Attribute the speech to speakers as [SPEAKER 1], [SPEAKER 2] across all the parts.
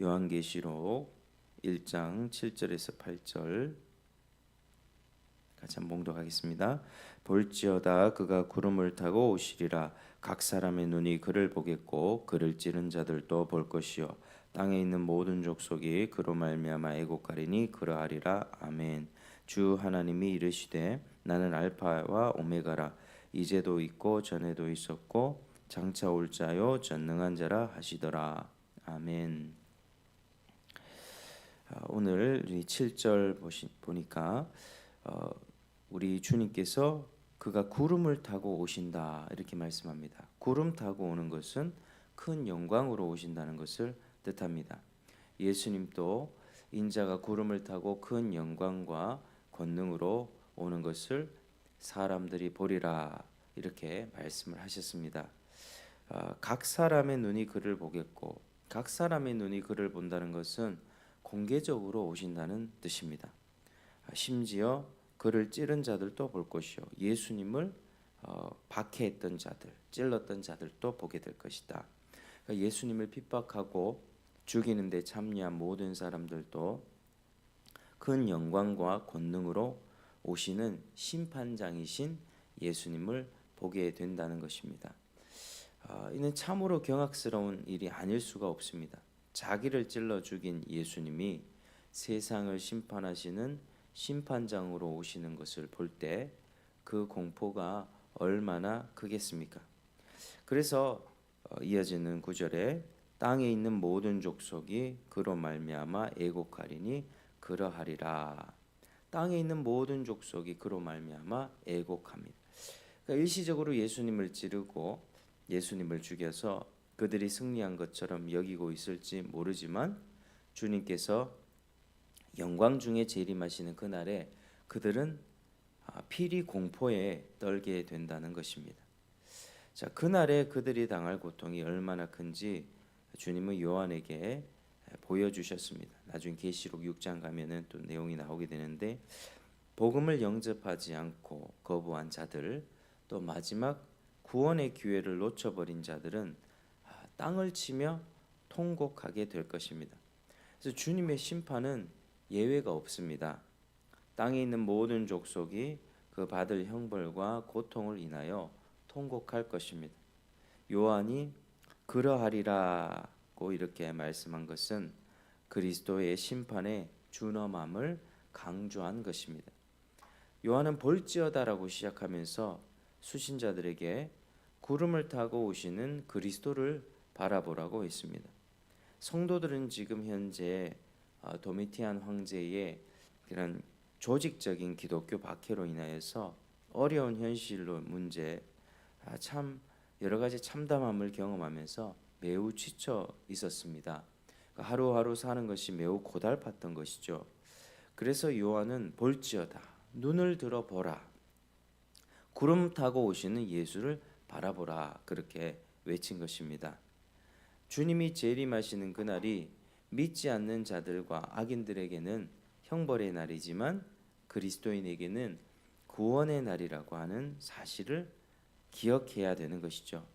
[SPEAKER 1] 요한계시록 1장 7절에서 8절 같이 한번 봉독하겠습니다. 볼지어다 그가 구름을 타고 오시리라. 각 사람의 눈이 그를 보겠고 그를 찌른 자들도 볼 것이요 땅에 있는 모든 족속이 그로 말미암아 애곡하리니 그러하리라. 아멘. 주 하나님이 이르시되 나는 알파와 오메가라. 이제도 있고 전에도 있었고 장차 올 자요 전능한 자라 하시더라. 아멘. 오늘 7절 보니까 우리 주님께서 그가 구름을 타고 오신다 이렇게 말씀합니다. 구름 타고 오는 것은 큰 영광으로 오신다는 것을 뜻합니다. 예수님도 인자가 구름을 타고 큰 영광과 권능으로 오는 것을 사람들이 보리라 이렇게 말씀을 하셨습니다. 각 사람의 눈이 그를 보겠고, 각 사람의 눈이 그를 본다는 것은 공개적으로 오신다는 뜻입니다. 심지어 그를 찌른 자들도 볼 것이요 예수님을 박해했던 자들, 찔렀던 자들도 보게 될 것이다. 그러니까 예수님을 핍박하고 죽이는 데 참여한 모든 사람들도 큰 영광과 권능으로 오시는 심판장이신 예수님을 보게 된다는 것입니다. 이는 참으로 경악스러운 일이 아닐 수가 없습니다. 자기를 찔러 죽인 예수님이 세상을 심판하시는 심판장으로 오시는 것을 볼 때 그 공포가 얼마나 크겠습니까? 그래서 이어지는 구절에 땅에 있는 모든 족속이 그로 말미암아 애곡하리니 그러하리라. 땅에 있는 모든 족속이 그로 말미암아 애곡합니다. 그러니까 일시적으로 예수님을 찌르고 예수님을 죽여서 그들이 승리한 것처럼 여기고 있을지 모르지만 주님께서 영광 중에 재림하시는 그날에 그들은 필히 공포에 떨게 된다는 것입니다. 자, 그날에 그들이 당할 고통이 얼마나 큰지 주님은 요한에게 보여주셨습니다. 나중에 계시록 6장 가면은 또 내용이 나오게 되는데 복음을 영접하지 않고 거부한 자들, 또 마지막 구원의 기회를 놓쳐버린 자들은 땅을 치며 통곡하게 될 것입니다. 그래서 주님의 심판은 예외가 없습니다. 땅에 있는 모든 족속이 그 받을 형벌과 고통을 인하여 통곡할 것입니다. 요한이 그러하리라고 이렇게 말씀한 것은 그리스도의 심판의 준엄함을 강조한 것입니다. 요한은 볼지어다라고 시작하면서 수신자들에게 구름을 타고 오시는 그리스도를 바라보라고 했습니다. 성도들은 지금 현재 도미티안 황제의 그런 조직적인 기독교 박해로 인하여서 어려운 현실로 문제, 참 여러 가지 참담함을 경험하면서 매우 지쳐 있었습니다. 하루하루 사는 것이 매우 고달팠던 것이죠. 그래서 요한은 볼지어다, 눈을 들어 보라, 구름 타고 오시는 예수를 바라보라 그렇게 외친 것입니다. 주님이 재림하시는 그날이 믿지 않는 자들과 악인들에게는 형벌의 날이지만 그리스도인에게는 구원의 날이라고 하는 사실을 기억해야 되는 것이죠.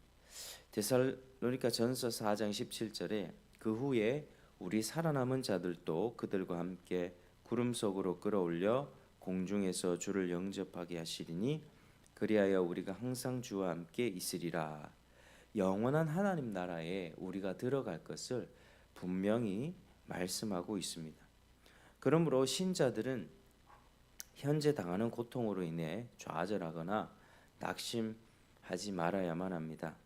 [SPEAKER 1] 데살로니가 전서 4장 17절에 그 후에 우리 살아남은 자들도 그들과 함께 구름 속으로 끌어올려 공중에서 주를 영접하게 하시리니 그리하여 우리가 항상 주와 함께 있으리라. 영원한 하나님 나라에 우리가 들어갈 것을 분명히 말씀하고 있습니다. 그러므로 신자들은 현재 당하는 고통으로 인해 좌절하거나 낙심하지 말아야만 합니다.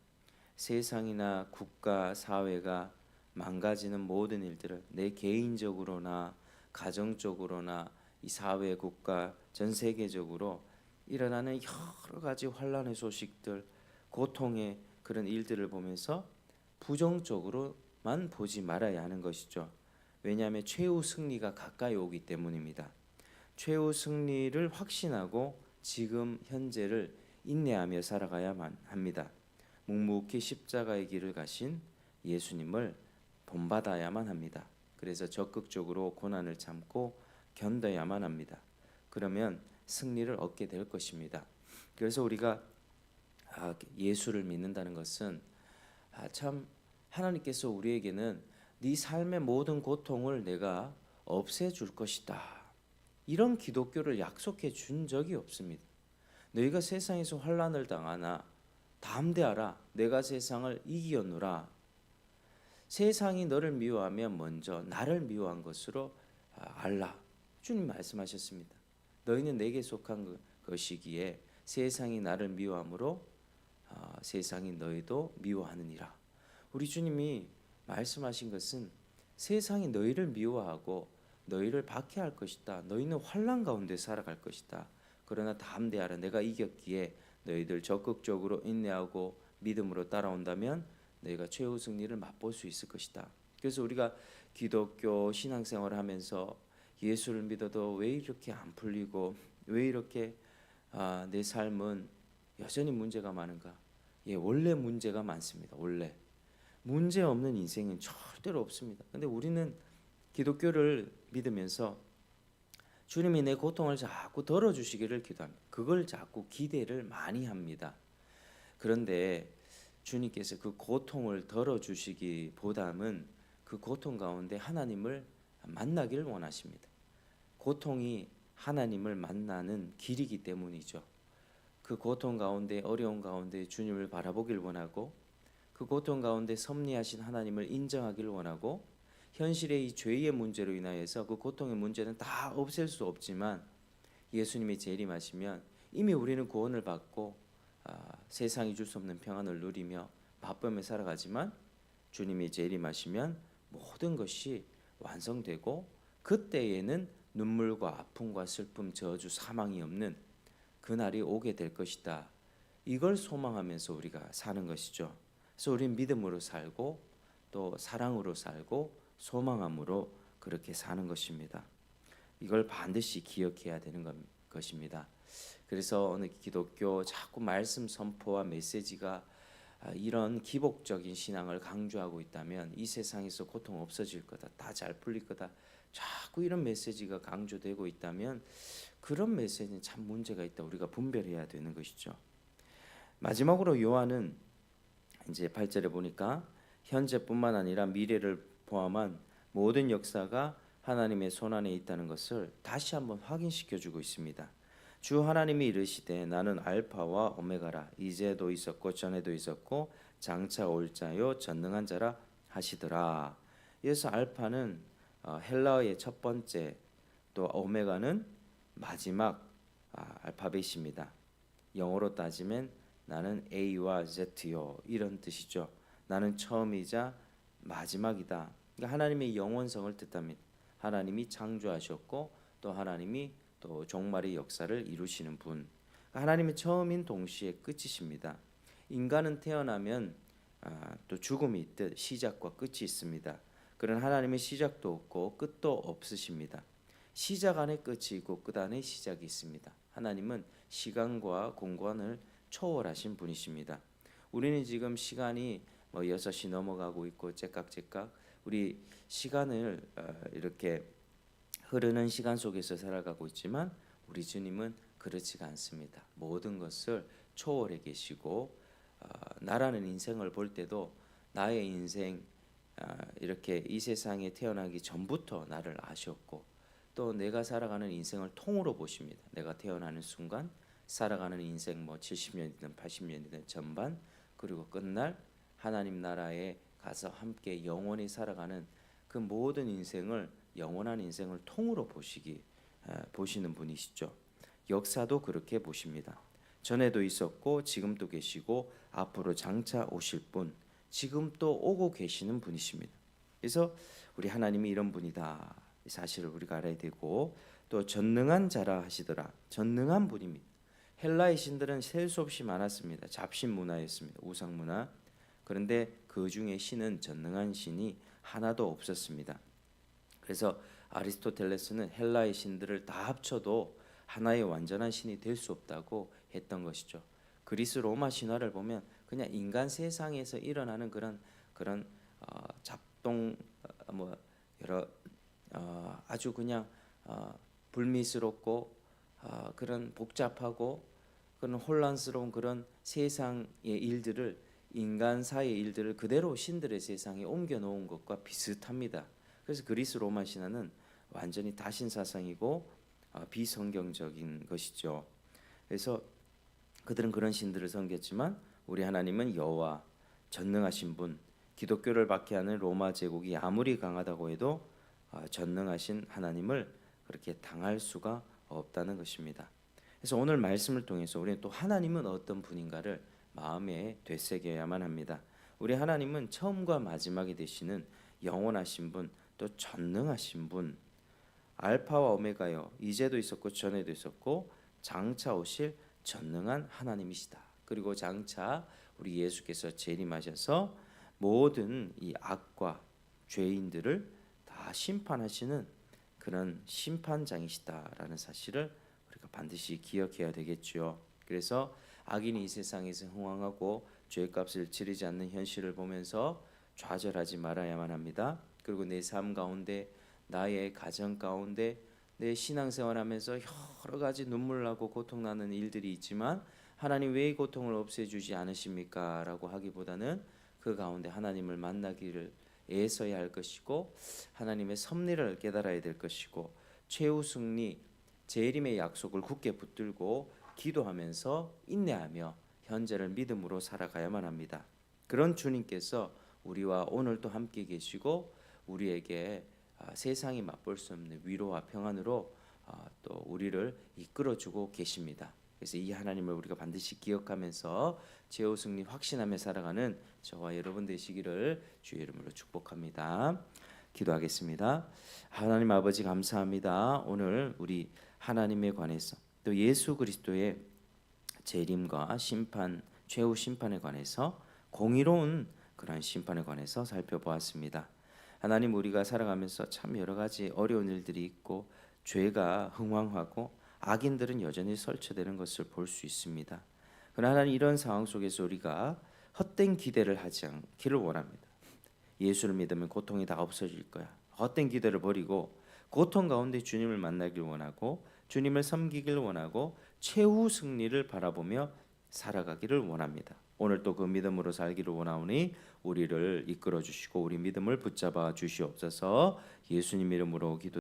[SPEAKER 1] 세상이나 국가, 사회가 망가지는 모든 일들을 내 개인적으로나 가정적으로나 이 사회, 국가, 전 세계적으로 일어나는 여러 가지 환란의 소식들, 고통의 그런 일들을 보면서 부정적으로만 보지 말아야 하는 것이죠. 왜냐하면 최후 승리가 가까이 오기 때문입니다. 최후 승리를 확신하고 지금 현재를 인내하며 살아가야만 합니다. 묵묵히 십자가의 길을 가신 예수님을 본받아야만 합니다. 그래서 적극적으로 고난을 참고 견뎌야만 합니다. 그러면 승리를 얻게 될 것입니다. 그래서 우리가 예수를 믿는다는 것은 참 하나님께서 우리에게는 네 삶의 모든 고통을 내가 없애줄 것이다. 이런 기독교를 약속해 준 적이 없습니다. 너희가 세상에서 환난을 당하나 담대하라. 내가 세상을 이기었노라. 세상이 너를 미워하면 먼저 나를 미워한 것으로 알라. 주님 말씀하셨습니다. 너희는 내게 속한 것이기에 세상이 나를 미워함으로 세상이 너희도 미워하느니라. 우리 주님이 말씀하신 것은 세상이 너희를 미워하고 너희를 박해할 것이다. 너희는 환난 가운데 살아갈 것이다. 그러나 담대하라. 내가 이겼기에 너희들 적극적으로 인내하고 믿음으로 따라온다면 너희가 최후 승리를 맛볼 수 있을 것이다. 그래서 우리가 기독교 신앙생활을 하면서 예수를 믿어도 왜 이렇게 안 풀리고 왜 이렇게 내 삶은 여전히 문제가 많은가? 예, 원래 문제가 많습니다. 원래 문제 없는 인생은 절대로 없습니다. 근데 우리는 기독교를 믿으면서 주님이 내 고통을 자꾸 덜어주시기를 기도합니다. 그걸 자꾸 기대를 많이 합니다. 그런데 주님께서 그 고통을 덜어주시기보다는 그 고통 가운데 하나님을 만나기를 원하십니다. 고통이 하나님을 만나는 길이기 때문이죠. 그 고통 가운데 어려운 가운데 주님을 바라보길 원하고 그 고통 가운데 섭리하신 하나님을 인정하기를 원하고 현실의 이 죄의 문제로 인하여서 그 고통의 문제는 다 없앨 수 없지만 예수님이 재림하시면 이미 우리는 구원을 받고 세상이 줄 수 없는 평안을 누리며 바쁘며 살아가지만 주님이 재림하시면 모든 것이 완성되고 그때에는 눈물과 아픔과 슬픔, 저주, 사망이 없는 그날이 오게 될 것이다. 이걸 소망하면서 우리가 사는 것이죠. 그래서 우리는 믿음으로 살고 또 사랑으로 살고 소망함으로 그렇게 사는 것입니다. 이걸 반드시 기억해야 되는 것입니다. 그래서 오늘 기독교 자꾸 말씀 선포와 메시지가 이런 기복적인 신앙을 강조하고 있다면 이 세상에서 고통 없어질 거다, 다 잘 풀릴 거다, 자꾸 이런 메시지가 강조되고 있다면 그런 메시지는 참 문제가 있다. 우리가 분별해야 되는 것이죠. 마지막으로 요한은 이제 8절에 보니까 현재뿐만 아니라 미래를 포함한 모든 역사가 하나님의 손안에 있다는 것을 다시 한번 확인시켜 주고 있습니다. 주 하나님이 이르시되 나는 알파와 오메가라. 이제도 있었고 전에도 있었고 장차 올 자요 전능한 자라 하시더라. 그래서 알파는 헬라어의 첫 번째, 또 오메가는 마지막 알파벳입니다. 영어로 따지면 나는 A와 Z요 이런 뜻이죠. 나는 처음이자 마지막이다. 그러니까 하나님의 영원성을 뜻합니다. 하나님이 창조하셨고 또 하나님이 또 종말의 역사를 이루시는 분. 하나님의 처음인 동시에 끝이십니다. 인간은 태어나면 또 죽음이 있듯 시작과 끝이 있습니다. 그런 하나님의 시작도 없고 끝도 없으십니다. 시작 안에 끝이 있고 끝 안에 시작이 있습니다. 하나님은 시간과 공간을 초월하신 분이십니다. 우리는 지금 시간이 6시 넘어가고 있고 째깍째깍 우리 시간을 이렇게 흐르는 시간 속에서 살아가고 있지만 우리 주님은 그렇지가 않습니다. 모든 것을 초월해 계시고 나라는 인생을 볼 때도 나의 인생 이렇게 이 세상에 태어나기 전부터 나를 아셨고 또 내가 살아가는 인생을 통으로 보십니다. 내가 태어나는 순간 살아가는 인생 70년이든 80년이든 전반 그리고 끝날 하나님 나라에 가서 함께 영원히 살아가는 그 모든 인생을 영원한 인생을 통으로 보시는 분이시죠. 역사도 그렇게 보십니다. 전에도 있었고 지금도 계시고 앞으로 장차 오실 분, 지금 또 오고 계시는 분이십니다. 그래서 우리 하나님이 이런 분이다. 이 사실을 우리가 알아야 되고 또 전능한 자라 하시더라. 전능한 분입니다. 헬라의 신들은 셀 수 없이 많았습니다. 잡신 문화였습니다. 우상 문화. 그런데 그 중에 신은 전능한 신이 하나도 없었습니다. 그래서 아리스토텔레스는 헬라의 신들을 다 합쳐도 하나의 완전한 신이 될 수 없다고 했던 것이죠. 그리스 로마 신화를 보면 그냥 인간 세상에서 일어나는 그런 잡동 여러 아주 그냥 불미스럽고 그런 복잡하고 그런 혼란스러운 그런 세상의 일들을 인간 사이의 일들을 그대로 신들의 세상에 옮겨 놓은 것과 비슷합니다. 그래서 그리스 로마 신화는 완전히 다신 사상이고 비성경적인 것이죠. 그래서 그들은 그런 신들을 섬겼지만 우리 하나님은 여호와, 전능하신 분, 기독교를 박해하는 로마 제국이 아무리 강하다고 해도 전능하신 하나님을 그렇게 당할 수가 없다는 것입니다. 그래서 오늘 말씀을 통해서 우리는 또 하나님은 어떤 분인가를 마음에 되새겨야만 합니다. 우리 하나님은 처음과 마지막이 되시는 영원하신 분, 또 전능하신 분, 알파와 오메가요. 이제도 있었고 전에도 있었고 장차 오실 전능한 하나님이시다. 그리고 장차 우리 예수께서 재림하셔서 모든 이 악과 죄인들을 다 심판하시는 그런 심판장이시다라는 사실을 우리가 반드시 기억해야 되겠죠. 그래서 악인이 이 세상에서 흥황하고 죄값을 치르지 않는 현실을 보면서 좌절하지 말아야만 합니다. 그리고 내 삶 가운데, 나의 가정 가운데, 내 신앙생활하면서 여러 가지 눈물 나고 고통 나는 일들이 있지만 하나님 왜 이 고통을 없애주지 않으십니까? 라고 하기보다는 그 가운데 하나님을 만나기를 애써야 할 것이고 하나님의 섭리를 깨달아야 될 것이고 최후 승리, 재림의 약속을 굳게 붙들고 기도하면서 인내하며 현재를 믿음으로 살아가야만 합니다. 그런 주님께서 우리와 오늘도 함께 계시고 우리에게 세상이 맛볼 수 없는 위로와 평안으로 또 우리를 이끌어주고 계십니다. 그래서 이 하나님을 우리가 반드시 기억하면서 최후 승리 확신하며 살아가는 저와 여러분 되시기를 주의 이름으로 축복합니다. 기도하겠습니다. 하나님 아버지 감사합니다. 오늘 우리 하나님에 관해서 또 예수 그리스도의 재림과 심판, 최후 심판에 관해서 공의로운 그런 심판에 관해서 살펴보았습니다. 하나님 우리가 살아가면서 참 여러 가지 어려운 일들이 있고 죄가 흥왕하고 악인들은 여전히 설치되는 것을 볼 수 있습니다. 그러나 하나님 이런 상황 속에서 우리가 헛된 기대를 하지 않기를 원합니다. 예수를 믿으면 고통이 다 없어질 거야. 헛된 기대를 버리고 고통 가운데 주님을 만나길 원하고 주님을 섬기길 원하고 최후 승리를 바라보며 살아가기를 원합니다. 오늘 또 그 믿음으로 살기를 원하오니 우리를 이끌어 주시고 우리 믿음을 붙잡아 주시옵소서. 예수님 이름으로 기도